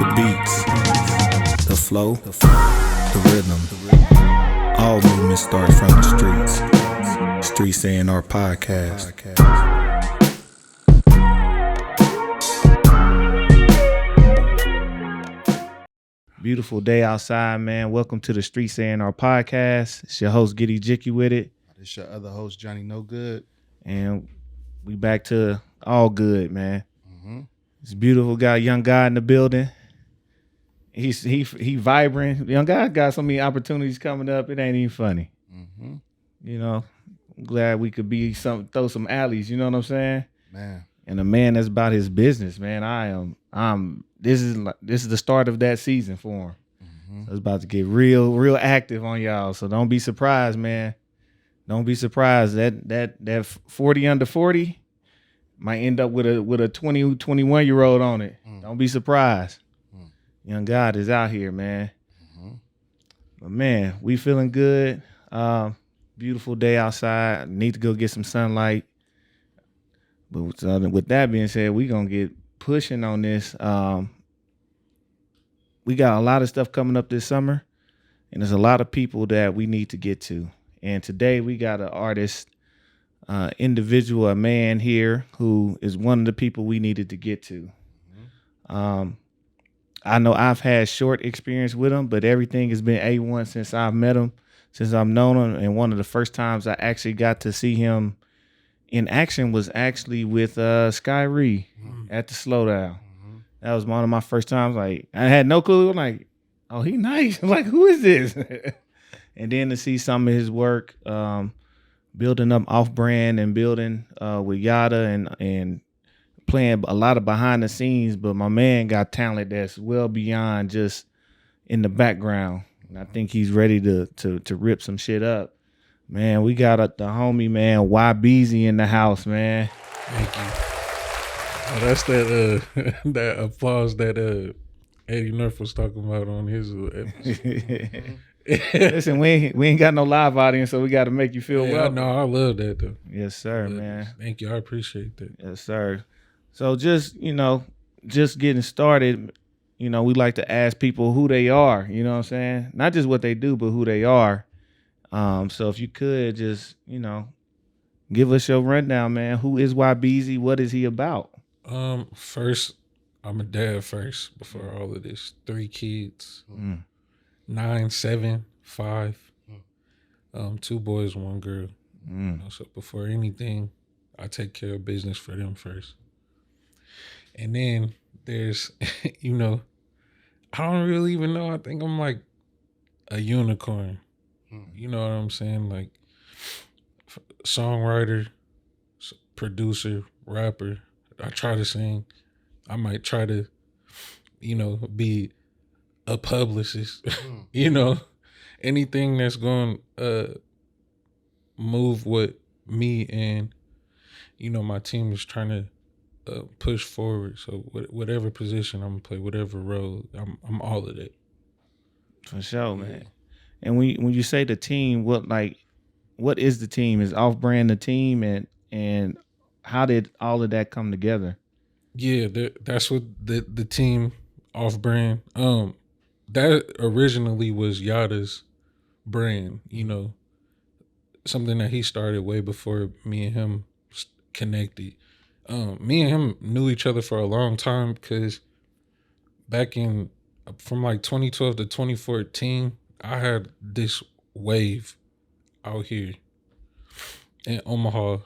The beats, the flow, the rhythm. All movement starts from the streets. Streets A&R Podcast. Beautiful day outside, man. Welcome to the Streets A&R Podcast. It's your host, Giddy Jicky with it. It's your other host, Johnny No Good. And we back to all good, man. Mm-hmm. It's beautiful. Got a young guy in the building. He vibrant. Young guy got so many opportunities coming up. It ain't even funny. Mm-hmm. You know, I'm glad we could be throw some alleys. You know what I'm saying? Man. And a man that's about his business, man. This is the start of that season for him. Mm-hmm. So it's about to get real active on y'all. So don't be surprised, man. Don't be surprised that 40 under 40 might end up with a 20, 21-year-old on it. Don't be surprised. Young God is out here, man. Mm-hmm. But man, we feeling good. Beautiful day outside. Need to go get some sunlight. But with that being said, we gonna get pushing on this. We got a lot of stuff coming up this summer, and there's a lot of people that we need to get to. And today we got an artist, individual, a man here who is one of the people we needed to get to. I know I've had short experience with him, but everything has been A1 since I've met him, since I've known him. And one of the first times I actually got to see him in action was actually with Sky Ree at the Slowdown. That was one of my first times. Like, I had no clue. I'm like, oh, he nice. I'm like, who is this? And then to see some of his work, building up off-brand and building with Yada and playing a lot of behind the scenes, but my man got talent that's well beyond just in the background. And I think he's ready to rip some shit up. Man, we got the homie, man, Y-Beezy in the house, man. Thank you. Oh, that's that that applause that Eddie Nerf was talking about on his episode. Listen, we ain't got no live audience, so we got to make you feel well. No, I love that though. Yes, sir, man. Thank you. I appreciate that. Yes, sir. So just getting started, we like to ask people who they are, you know what I'm saying? Not just what they do, but who they are. So if you could just, give us your rundown, man. Who is Y-Beezy? What is he about? First, I'm a dad first before all of this. 3 kids. 9, 7, 5. 2 boys, 1 girl. So before anything, I take care of business for them first. And then there's, I don't really even know. I think I'm like a unicorn. You know what I'm saying? Like songwriter, producer, rapper. I try to sing. I might try to, be a publicist. Anything that's going to move with me and, my team is trying to push forward. So whatever position I'm gonna play, whatever role, I'm all of that. For sure, man. And when you say the team, what is the team? Is Off-Brand the team, and how did all of that come together? Yeah, that's what the team Off-Brand. That originally was Yada's brand. Something that he started way before me and him connected. Me and him knew each other for a long time because back from like 2012 to 2014, I had this wave out here in Omaha,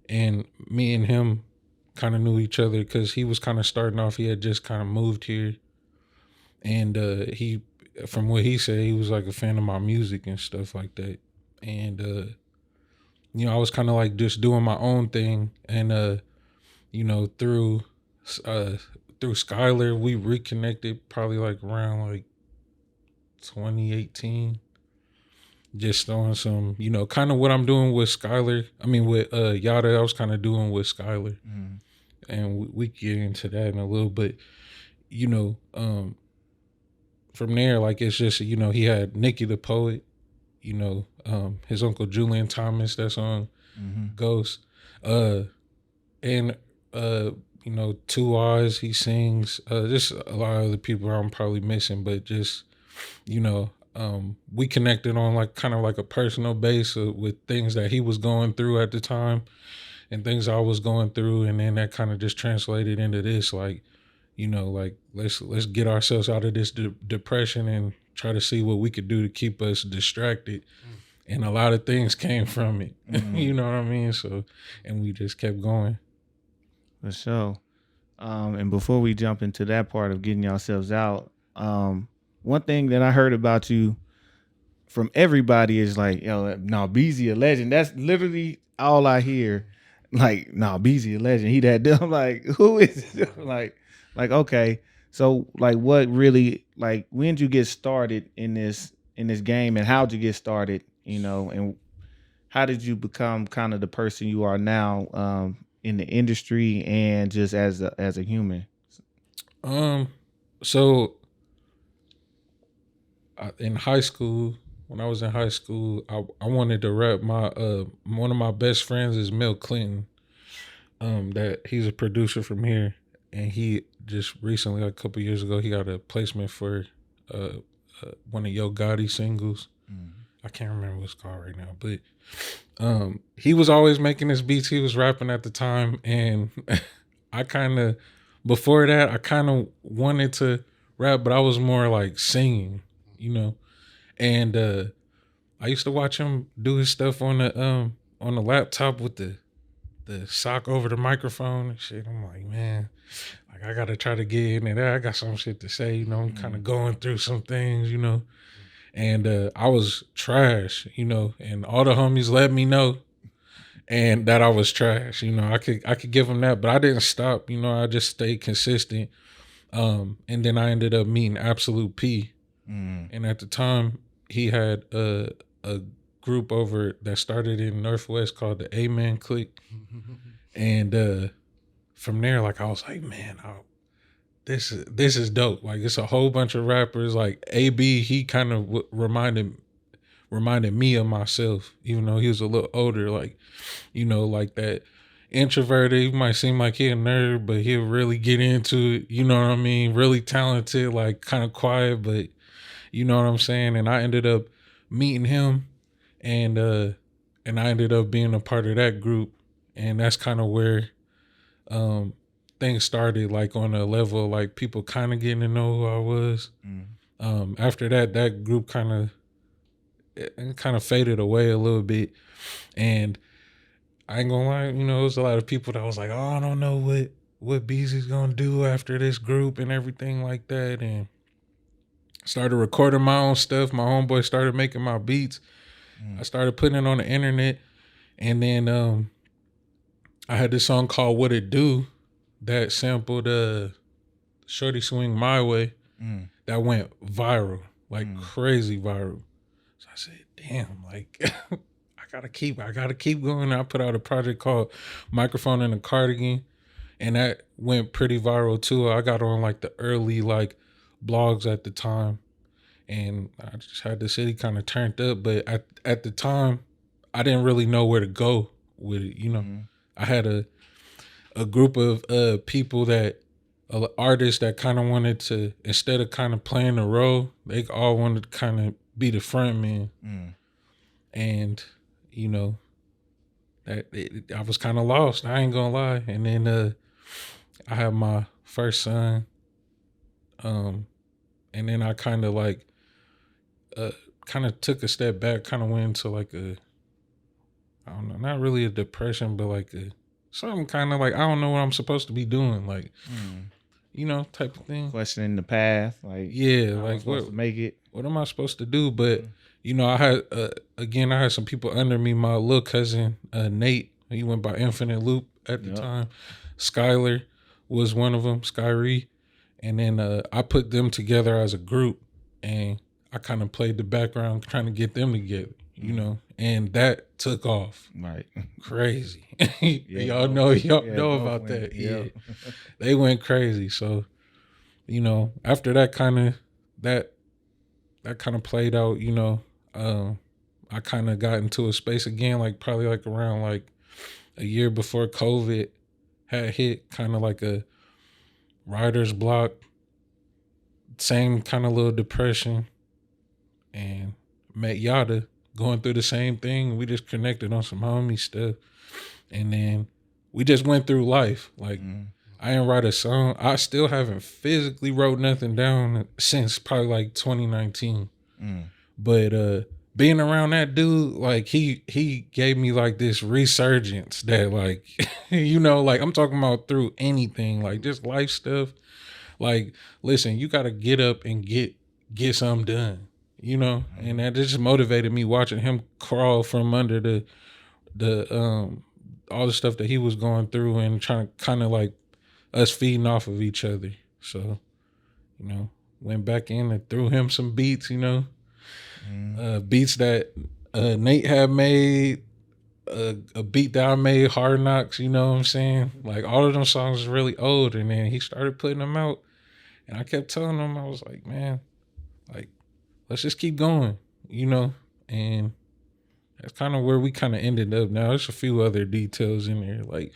and me and him kind of knew each other because he was kind of starting off. He had just kind of moved here, and he, from what he said, he was like a fan of my music and stuff like that. And I was kind of like just doing my own thing, and through Skylar, we reconnected probably like around like 2018. Just on some, kind of what I'm doing with Skylar. I mean, with Yada, I was kind of doing with Skylar. And we get into that in a little bit. From there, like, it's just, he had Nikki the Poet, his uncle Julian Thomas that's on Ghost. And you know, Two Eyes, he sings. Just a lot of other people I'm probably missing, but just, you know, we connected on like kind of like a personal base with things that he was going through at the time and things I was going through, and then that kind of just translated into this, like, you know, like let's get ourselves out of this depression and try to see what we could do to keep us distracted. And a lot of things came from it. You know what I mean? So, and we just kept going. For sure. And before we jump into that part of getting yourselves out, one thing that I heard about you from everybody is like, yo, no, Beezy a legend. That's literally all I hear. Like, no, Beezy a legend. He that dumb. Like, who is like, okay. So like what really, like, when did you get started in this game, and how'd you get started, you know, and how did you become kind of the person you are now in the industry and just as a human? So in high school, when I was in high school, I wanted to rap. My one of my best friends is Mel Clinton. That he's a producer from here, and he just recently, like a couple years ago, he got a placement for one of Yo Gotti singles. I can't remember what it's called right now, but he was always making his beats. He was rapping at the time, and I kind of, before that, I kind of wanted to rap, but I was more like singing, you know. And I used to watch him do his stuff on the laptop with the sock over the microphone and shit. I'm like, man, like I gotta try to get into that. I got some shit to say, you know. I'm kind of going through some things, you know. And I was trash, you know, and all the homies let me know, and that I was trash, you know. I could give them that, but I didn't stop, you know. I just stayed consistent. And then I ended up meeting Absolute P, and at the time he had a group over that started in Northwest called the Amen Clique, and from there, like I was like, man, this is dope. Like it's a whole bunch of rappers. Like AB, he kind of reminded me of myself, even though he was a little older. Like, you know, like that introverted. He might seem like he a nerd, but he'll really get into it. You know what I mean? Really talented, like kind of quiet, but you know what I'm saying? And I ended up meeting him, and I ended up being a part of that group, and that's kind of where things started, like on a level like people kind of getting to know who I was. After that group kind of faded away a little bit, and I ain't gonna lie, you know, there's a lot of people that was like, oh, I don't know what Beezy's gonna do after this group and everything like that, and started recording my own stuff. My homeboy started making my beats. I started putting it on the internet, and then I had this song called What It Do that sampled Shorty Swing My Way, that went viral, like crazy viral. So I said, damn, like I gotta keep going. I put out a project called Microphone in a Cardigan, and that went pretty viral too. I got on like the early like blogs at the time, and I just had the city kind of turned up, but at the time I didn't really know where to go with it, you know. I had a group of people that artists that kind of wanted to, instead of kind of playing the role, they all wanted to kind of be the front man. And you know, I was kind of lost, I ain't gonna lie. And then I had my first son, and then I kind of like kind of took a step back, kind of went into like I don't know, not really a depression, but like something kind of like, I don't know what I'm supposed to be doing, like, you know, type of thing. Questioning the path, like, yeah, like what to make it. What am I supposed to do? But you know, I had I had some people under me. My little cousin Nate, he went by Infinite Loop at the time. Skylar was one of them, Skyree, and then I put them together as a group, and I kind of played the background, trying to get them together, you know, and that took off. Right. Crazy. Y'all know about that. Yeah. They went crazy. So, you know, after that kind of played out, you know, I kind of got into a space again, like probably like around like a year before COVID, had hit kind of like a writer's block, same kind of little depression, and met Yada going through the same thing. We just connected on some homie stuff, and then we just went through life. Like I didn't write a song. I still haven't physically wrote nothing down since probably like 2019. But being around that dude, like he gave me like this resurgence that like you know, like I'm talking about through anything, like just life stuff. Like, listen, you gotta get up and get something done, you know? And that just motivated me watching him crawl from under the all the stuff that he was going through and trying to kind of like us feeding off of each other. So, you know, went back in and threw him some beats, you know, beats that Nate had made, a beat that I made, Hard Knocks, you know what I'm saying? Like all of them songs is really old, and then he started putting them out, and I kept telling him, I was like, man, like, let's just keep going, you know? And that's kind of where we kind of ended up now. There's a few other details in there. Like,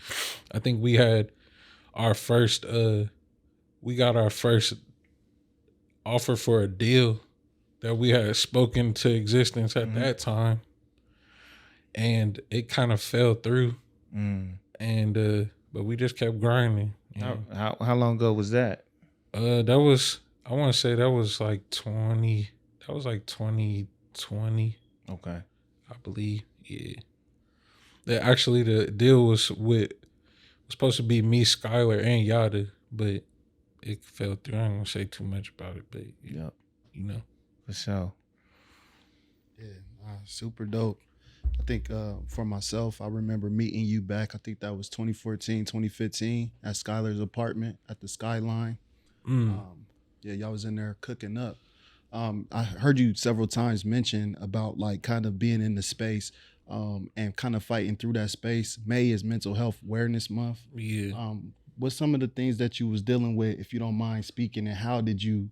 I think we had our first, we got our first offer for a deal that we had spoken to existence at that time. And it kind of fell through. And, but we just kept grinding. How long ago was that? That was, I want to say that was like 2020. Okay. I believe. Yeah. That actually the deal was supposed to be me, Skylar, and Yada, but it fell through. I ain't gonna say too much about it, but Yep. You know. For sure. Yeah, super dope. I think for myself, I remember meeting you back, I think that was 2014, 2015 at Skylar's apartment at the Skyline. Yeah, y'all was in there cooking up. I heard you several times mention about like kind of being in the space and kind of fighting through that space. May is Mental Health Awareness Month. Yeah. What's some of the things that you was dealing with, if you don't mind speaking, and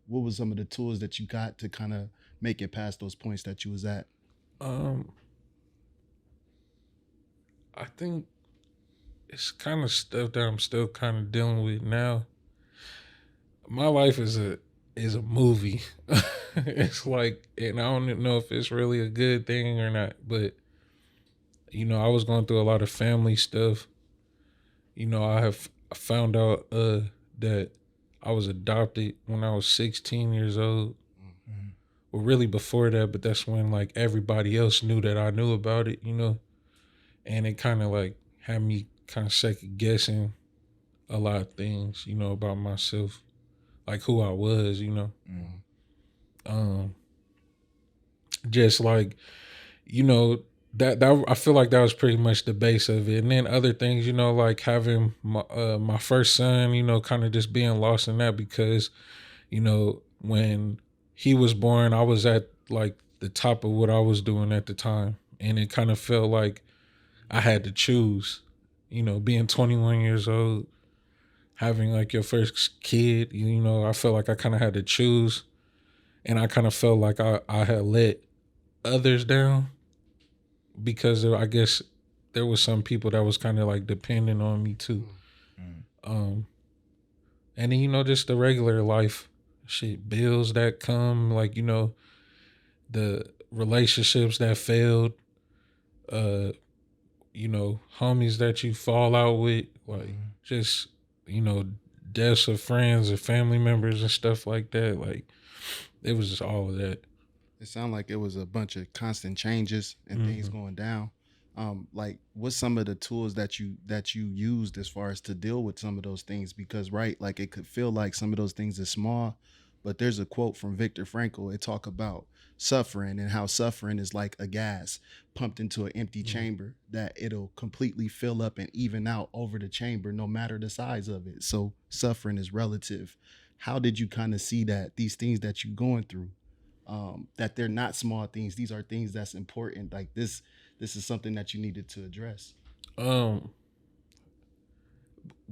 what was some of the tools that you got to kind of make it past those points that you was at? I think it's kind of stuff that I'm still kind of dealing with now. My life is a movie. It's like, and I don't know if it's really a good thing or not, but you know, I was going through a lot of family stuff. You know, I found out that I was adopted when I was 16 years old. Well, really before that, but that's when like everybody else knew that I knew about it, you know? And it kind of like had me kind of second guessing a lot of things, you know, about myself, like who I was, you know? Just like, you know, that I feel like that was pretty much the base of it. And then other things, you know, like having my first son, you know, kind of just being lost in that because, you know, when he was born, I was at like the top of what I was doing at the time. And it kind of felt like I had to choose, you know, being 21 years old, having like your first kid, you know, I felt like I kind of had to choose. And I kind of felt like I had let others down because I guess there was some people that was kind of like dependent on me too. And then, you know, just the regular life shit, bills that come, like, you know, the relationships that failed, you know, homies that you fall out with, like just, you know, deaths of friends or family members and stuff like that. Like, it was just all of that. It sounded like it was a bunch of constant changes and things going down. Like, what's some of the tools that you used as far as to deal with some of those things? Because, right, like it could feel like some of those things are small, but there's a quote from Viktor Frankl. It talk about suffering and how suffering is like a gas pumped into an empty chamber that it'll completely fill up and even out over the chamber, no matter the size of it. So suffering is relative. How did you kind of see that these things that you're going through, that they're not small things, these are things that's important, like this is something that you needed to address?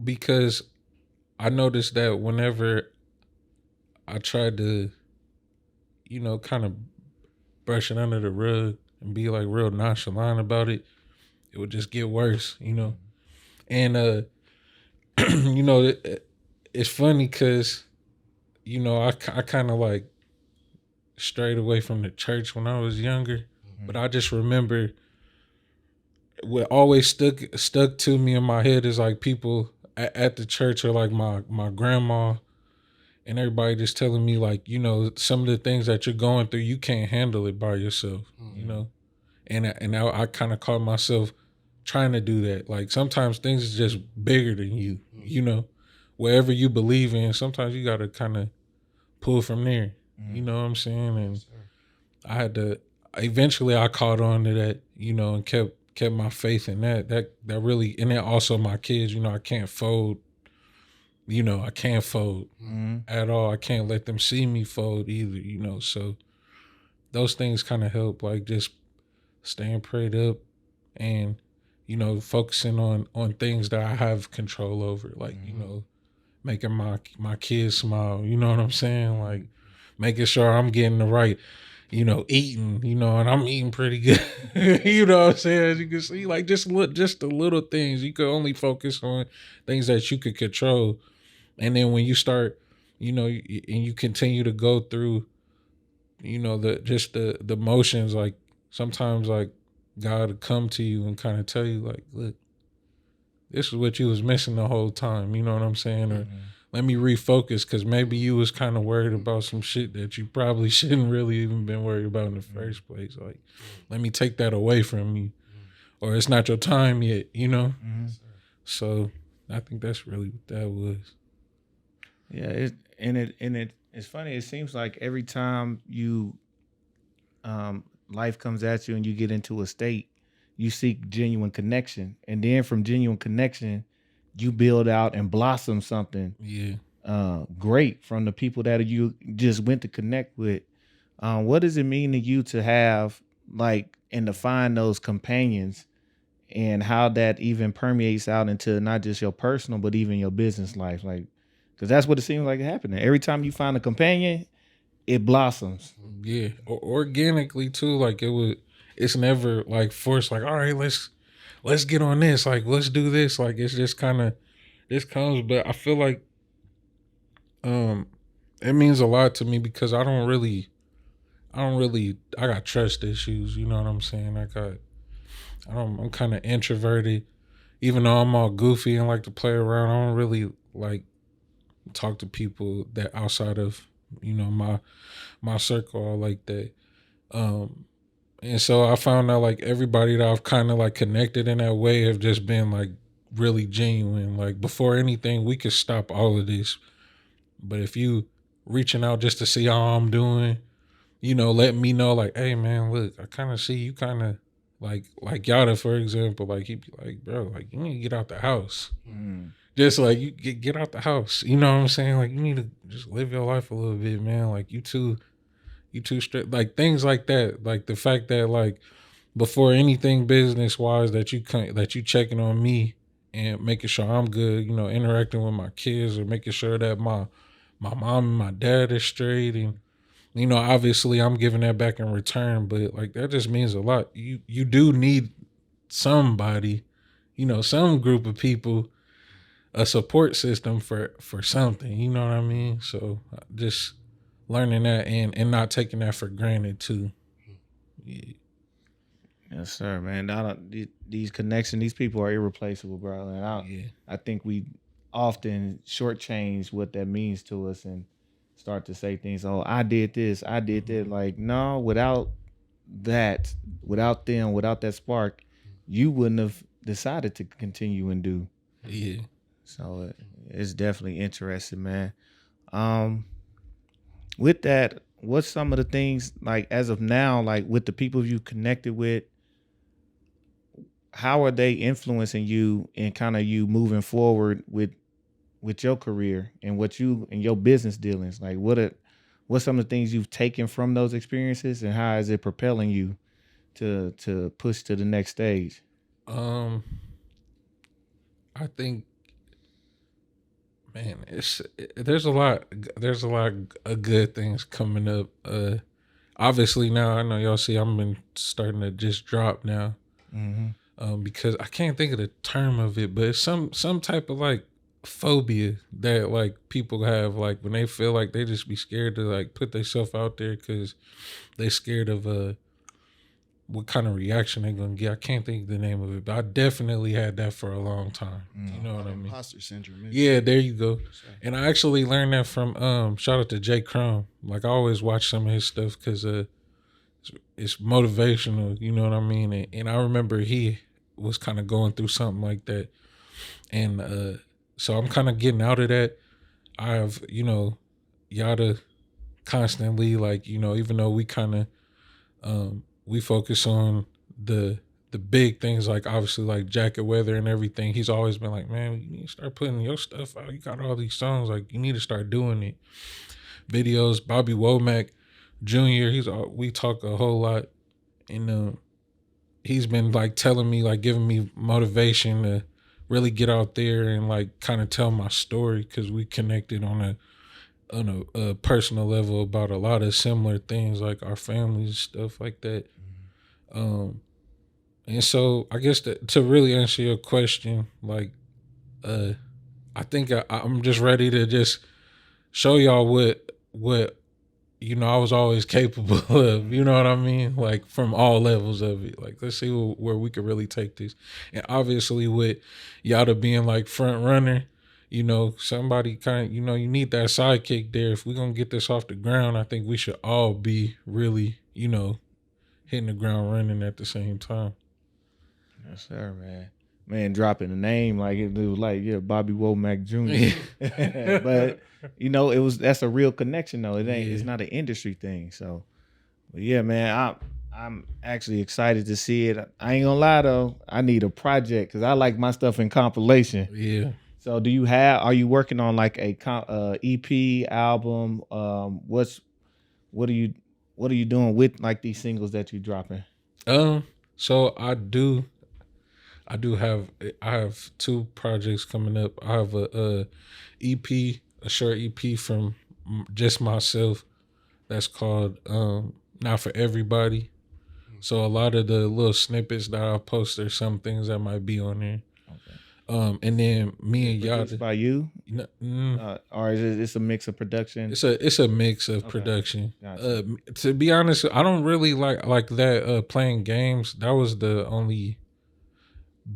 Because I noticed that whenever I tried to, you know, kind of brush it under the rug and be like real nonchalant about it, it would just get worse, you know? And you know, it's funny because, you know, I kind of like strayed away from the church when I was younger, but I just remember what always stuck to me in my head is like people at the church or like my grandma and everybody just telling me like, you know, some of the things that you're going through, you can't handle it by yourself, you know? And I kind of caught myself trying to do that. Like sometimes things is just bigger than you, you know, wherever you believe in, sometimes you got to kind of pull from there, you know what I'm saying? And I had to, eventually I caught on to that, you know, and kept my faith in that really, and then also my kids, you know, I can't fold, you know, I can't fold at all. I can't let them see me fold either, you know, so those things kind of help, like just staying prayed up and, you know, focusing on things that I have control over, like, you know, making my kids smile, you know what I'm saying? Like making sure I'm getting the right, you know, eating, you know, and I'm eating pretty good. You know what I'm saying? As you can see, like just the little things. You could only focus on things that you could control. And then when you start, you know, and you continue to go through, you know, the motions, like sometimes like God will come to you and kind of tell you like, look, this is what you was missing the whole time. You know what I'm saying? Or let me refocus because maybe you was kind of worried about some shit that you probably shouldn't really even been worried about in the first place. Like, let me take that away from you, or it's not your time yet. You know. So I think that's really what that was. Yeah, it's funny. It seems like every time you life comes at you and you get into a state, you seek genuine connection, and then from genuine connection, you build out and blossom something great from the people that you just went to connect with. What does it mean to you to have like and to find those companions, and how that even permeates out into not just your personal but even your business life? Like, because that's what it seems like happening. Every time you find a companion, it blossoms. Yeah, organically too. Like it's never like forced. Like, all right, let's get on this. Like, let's do this. Like, it's just kind of this comes. But I feel like it means a lot to me because I got trust issues. You know what I'm saying? I'm kind of introverted. Even though I'm all goofy and like to play around, I don't really like talk to people that outside of, you know, my circle all like that. And so I found out like everybody that I've kind of like connected in that way have just been like really genuine. Like before anything, we could stop all of this. But if you reaching out just to see how I'm doing, you know, letting me know like, hey man, look, I kind of see you kind of like Yada, for example, like he'd be like, bro, like you need to get out the house. Just like you get out the house. You know what I'm saying? Like you need to just live your life a little bit, man. Like you too straight, like things like that. Like the fact that like before anything business wise that you checking on me and making sure I'm good, you know, interacting with my kids or making sure that my mom and my dad is straight, and you know, obviously I'm giving that back in return, but like that just means a lot. You do need somebody, you know, some group of people, a support system for something, you know what I mean? So just learning that and not taking that for granted too. Yeah. Yes, sir, man. These connections, these people are irreplaceable, bro. And I think we often shortchange what that means to us and start to say things. Oh, I did this, I did that. Like, no, without that, without them, without that spark, you wouldn't have decided to continue and do. Yeah. So it's definitely interesting, man. With that, what's some of the things like as of now, like with the people you connected with? How are they influencing you and kind of you moving forward with your career and what you and your business dealings? Like what's some of the things you've taken from those experiences, and how is it propelling you to push to the next stage? I think, man, there's a lot of good things coming up. Obviously now I know y'all see I'm been starting to just drop now. Because I can't think of the term of it, but it's some type of like phobia that like people have, like when they feel like they just be scared to like put themselves out there because they scared of what kind of reaction they're gonna get. I can't think of the name of it, but I definitely had that for a long time. You know what I mean? Imposter syndrome. Yeah, there you go. And I actually learned that from shout out to Jay Crumb. Like I always watch some of his stuff because it's motivational. You know what I mean? And I remember he was kind of going through something like that, and so I'm kind of getting out of that. I've Yada constantly, like, even though we kind of we focus on the big things, like obviously like jacket weather and everything, he's always been like, man, you need to start putting your stuff out. You got all these songs, like you need to start doing it. Videos. Bobby Womack Jr., we talk a whole lot, and he's been like telling me, like giving me motivation to really get out there and like kind of tell my story, because we connected on a personal level about a lot of similar things, like our families, stuff like that. And so I guess to really answer your question, like I think I'm just ready to just show y'all what I was always capable of. You know what I mean? Like from all levels of it. Like let's see where we could really take this. And obviously with Yada being like front runner, somebody kind of, you need that sidekick there. If we're going to get this off the ground, I think we should all be really, hitting the ground running at the same time. Yes, sir, man. Man, dropping the name like it was like, yeah, Bobby Womack Jr. But that's a real connection though. It's not an industry thing. So, but yeah, man, I'm actually excited to see it. I ain't gonna lie though, I need a project because I like my stuff in compilation. Yeah. So, are you working on like a EP album? What are you doing with like these singles that you're dropping? So I have 2 projects coming up. I have a short EP from just myself that's called Not For Everybody. So a lot of the little snippets that I post, there's some things that might be on there. Okay. And then me and Yada. By you? Or is it's a mix of production? It's a mix of production. Gotcha. To be honest, I don't really like that playing games. That was the only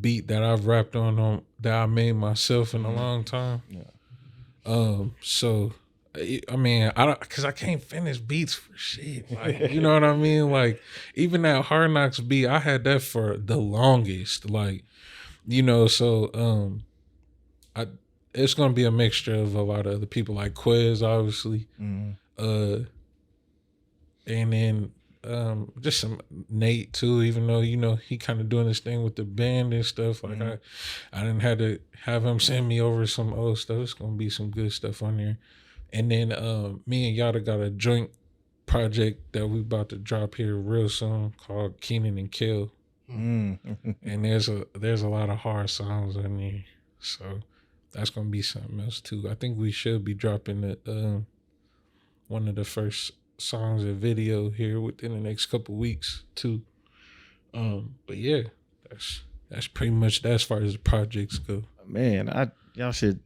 beat that I've rapped on that I made myself in a long time. Yeah. So I mean, because I can't finish beats for shit. Like, you know what I mean? Like even that Hard Knocks beat, I had that for the longest. Like, so it's gonna be a mixture of a lot of other people, like Quez, obviously. Mm-hmm. And then just some Nate too, even though he kind of doing this thing with the band and stuff. Like I didn't have to have him send me over some old stuff. It's gonna be some good stuff on there. And then me and Yada got a joint project that we about to drop here real soon called Keenan and Kill. And there's a lot of hard songs on there, so that's gonna be something else too. I think we should be dropping one of the first songs and video here within the next couple weeks too. But yeah, that's pretty much that as far as the projects go. Man, y'all should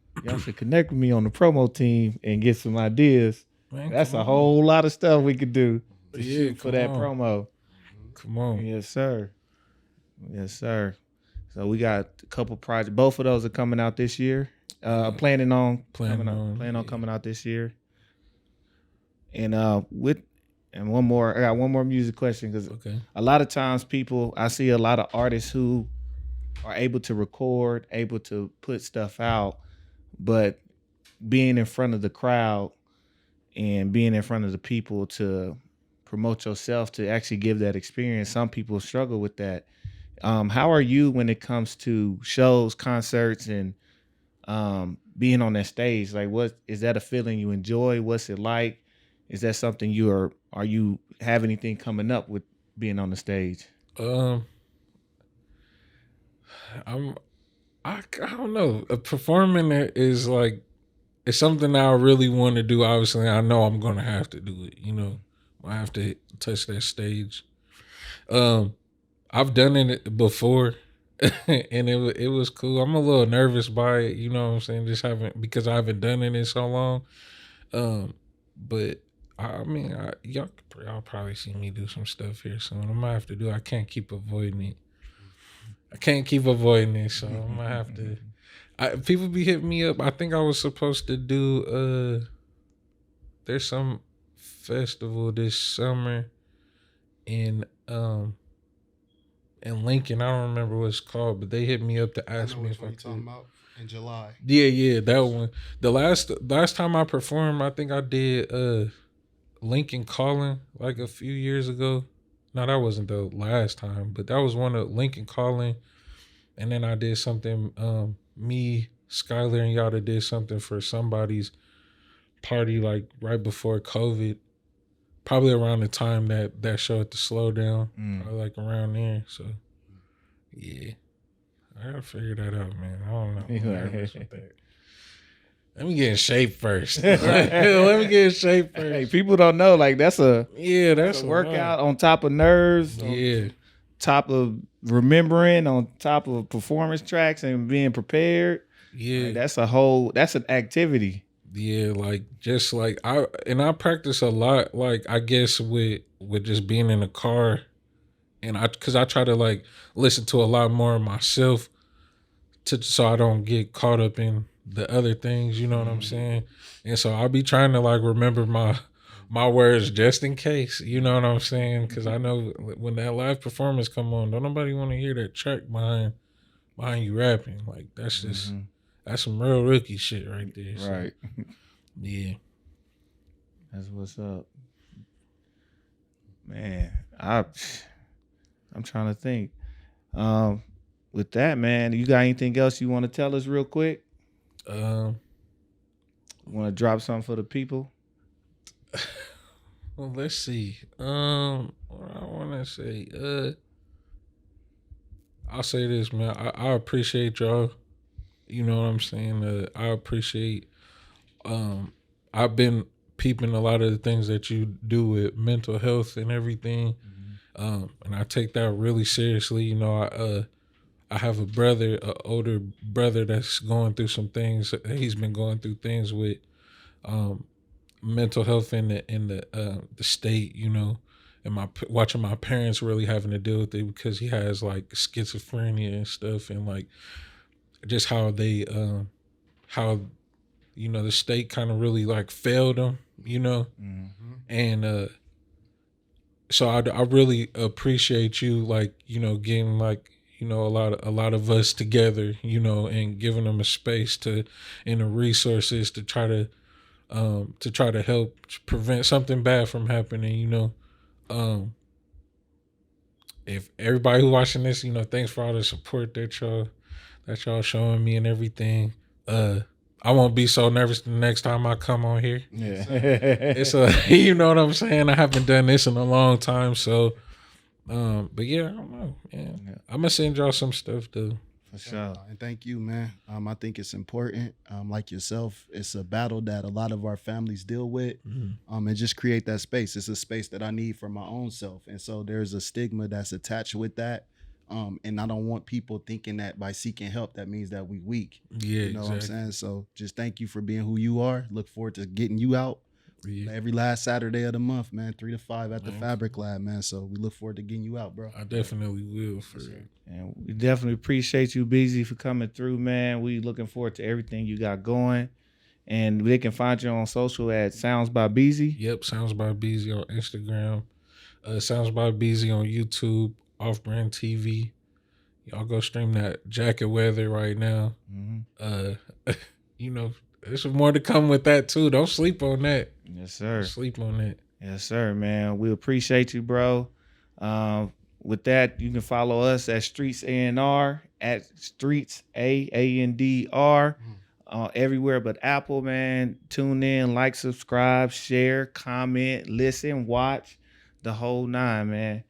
connect with me on the promo team and get some ideas. Man, that's a whole lot of stuff we could do for that promo. Come on. Yes, sir. Yes, sir. So we got a couple projects. Both of those are coming out this year. Planning on coming out this year. And one more. I got one more music question because a lot of times I see a lot of artists who are able to record, able to put stuff out, but being in front of the crowd and being in front of the people to promote yourself, to actually give that experience, some people struggle with that. How are you when it comes to shows, concerts, and being on that stage? Like, what is that a feeling you enjoy? What's it like? Is that something are you have anything coming up with being on the stage? I don't know. Performing is like, it's something I really want to do. Obviously, I know I'm gonna have to do it. I have to touch that stage. I've done it before, And it was cool. I'm a little nervous by it, you know what I'm saying? Just because I haven't done it in so long. But I mean, y'all probably see me do some stuff here soon. I might have to do. I can't keep avoiding it. So I'm gonna have to. People be hitting me up. I think I was supposed to do. There's some festival this summer in Lincoln. I don't remember what it's called, but they hit me up to ask me if I could. Talking about in July. Yeah, that one. The last time I performed, I think I did Lincoln Calling like a few years ago. No, that wasn't the last time, but that was one of Lincoln Calling. And then I did something, me, Skylar, and Yada did something for somebody's party like right before COVID. Probably around the time that show at the Slowdown. Probably like around there. So, yeah. I gotta figure that out, man. I don't know. I'm nervous with that. Let me get in shape first. Hey, people don't know. Like that's a workout on top of nerves. Yeah. Top of remembering, on top of performance tracks and being prepared. Yeah. Like, that's an activity. Yeah, like just like I practice a lot. Like I guess with just being in the car, and because I try to like listen to a lot more of myself, so I don't get caught up in the other things. You know what I'm saying? And so I'll be trying to like remember my words just in case. You know what I'm saying? Because I know when that live performance come on, don't nobody want to hear that track behind you rapping. Like that's just that's some real rookie shit right there. So, right. Yeah. That's what's up. Man, I'm trying to think. With that, man, you got anything else you want to tell us real quick? Want to drop something for the people? Well, let's see. What I want to say. I'll say this, man. I appreciate y'all. You know what I'm saying? I appreciate. I've been peeping a lot of the things that you do with mental health and everything, and I take that really seriously. You know, I have a brother, an older brother, that's going through some things. He's been going through things with mental health in the state. You know, and watching my parents really having to deal with it because he has like schizophrenia and stuff, and like just how they how you know the state kind of really like failed him, you know, and so I really appreciate you, like, you know, getting like, you know, a lot of us together, you know, and giving them a space and the resources to try to help prevent something bad from happening, you know. If everybody who watching this, you know, thanks for all the support that y'all showing me and everything. I won't be so nervous the next time I come on here. Yeah. It's you know what I'm saying? I haven't done this in a long time, so but yeah, I don't know. Yeah. I'm gonna send y'all some stuff too. For sure. And thank you, man. I think it's important. Like yourself, it's a battle that a lot of our families deal with. And just create that space. It's a space that I need for my own self. And so there's a stigma that's attached with that. And I don't want people thinking that by seeking help, that means that we weak. Yeah, you know what I'm saying? So just thank you for being who you are. Look forward to getting you out every last Saturday of the month, man, 3 to 5 at the Fabric Lab, man. So we look forward to getting you out, bro. I definitely will. For it. And we definitely appreciate you, Beezy, for coming through, man. We looking forward to everything you got going. And they can find you on social at Sounds by Beezy. Yep, Sounds by Beezy on Instagram. Sounds by Beezy on YouTube. Off-brand TV. Y'all go stream that Jacket Weather right now. You know, there's more to come with that too. Don't sleep on that. Yes, sir. Don't sleep on that. Yes, sir, man. We appreciate you, bro. With that, you can follow us at Streets A&R, at Streets A&R, everywhere but Apple, man. Tune in, like, subscribe, share, comment, listen, watch, the whole 9, man.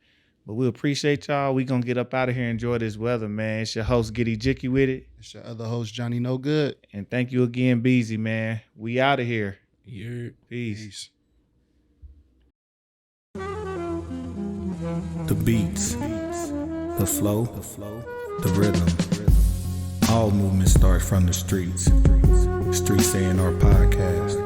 But we appreciate y'all. We gonna get up out of here and enjoy this weather, man. It's your host, Giddy Jicky with it. It's your other host, Johnny No Good. And thank you again, Beezy, man. We out of here. Yeah. Peace. The beats, the flow, the rhythm. All movement starts from the streets. Streets A&R Podcast.